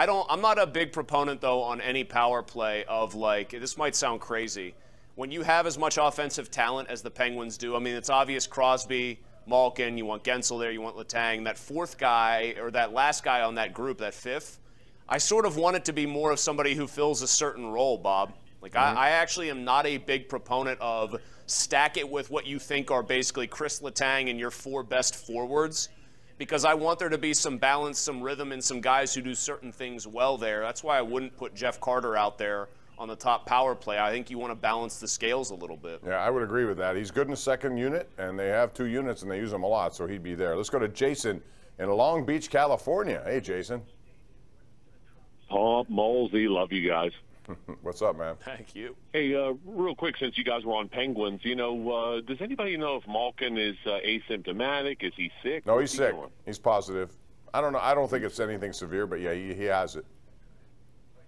I'm not a big proponent, though, on any power play of, like, this might sound crazy. When you have as much offensive talent as the Penguins do, I mean, it's obvious Crosby, Malkin, you want Gensel there, you want Letang. That fourth guy, or that last guy on that group, that fifth, I sort of want it to be more of somebody who fills a certain role, Bob. Like, I actually am not a big proponent of stack it with what you think are basically Chris Letang and your four best forwards, because I want there to be some balance, some rhythm, and some guys who do certain things well there. That's why I wouldn't put Jeff Carter out there on the top power play. I think you want to balance the scales a little bit. Yeah, I would agree with that. He's good in the second unit, and they have two units, and they use him a lot, so he'd be there. Let's go to Jason in Long Beach, California. Hey, Jason. Paul Molesy, love you guys. What's up, man? Thank you. Hey, real quick, since you guys were on Penguins, does anybody know if Malkin is asymptomatic? Is he sick? No, he's sick. He's positive. I don't know. I don't think it's anything severe, but yeah, he has it.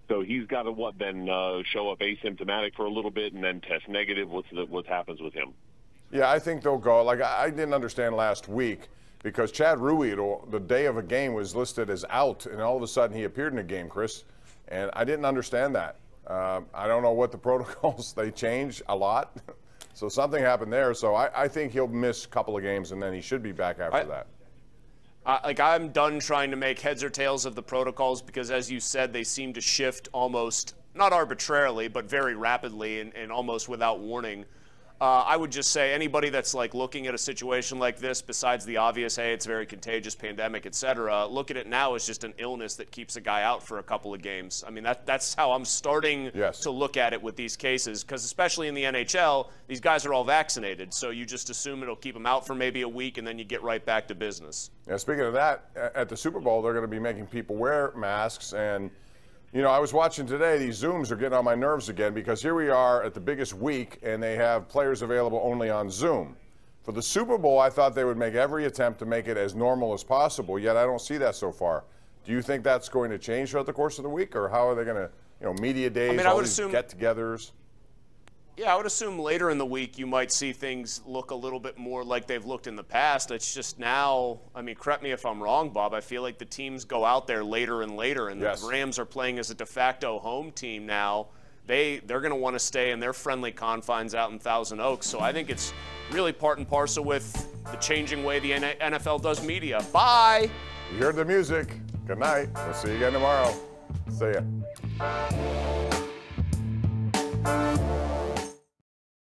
So he's got to show up asymptomatic for a little bit and then test negative. What happens with him? Yeah, I think they'll go. Like, I didn't understand last week because Chad Ruhwedel, the day of a game, was listed as out, and all of a sudden he appeared in a game, Chris, and I didn't understand that. I don't know what the protocols, they change a lot. So something happened there. So I think he'll miss a couple of games, and then he should be back after that. I'm done trying to make heads or tails of the protocols because, as you said, they seem to shift almost, not arbitrarily, but very rapidly and almost without warning. I would just say anybody that's like looking at a situation like this, besides the obvious, hey, it's very contagious, pandemic, et cetera, look at it now as just an illness that keeps a guy out for a couple of games. I mean, that's how I'm starting to look at it with these cases, because especially in the NHL, these guys are all vaccinated, so you just assume it'll keep them out for maybe a week, and then you get right back to business. Yeah, speaking of that, at the Super Bowl, they're going to be making people wear masks, and I was watching today, these Zooms are getting on my nerves again because here we are at the biggest week and they have players available only on Zoom. For the Super Bowl, I thought they would make every attempt to make it as normal as possible, yet I don't see that so far. Do you think that's going to change throughout the course of the week, or how are they going to, media days, all these get-togethers? Yeah, I would assume later in the week you might see things look a little bit more like they've looked in the past. It's just now, I mean, correct me if I'm wrong, Bob, I feel like the teams go out there later and later, and the Rams are playing as a de facto home team now. They're going to want to stay in their friendly confines out in Thousand Oaks. So I think it's really part and parcel with the changing way the NFL does media. Bye! You heard the music. Good night. We'll see you again tomorrow. See ya.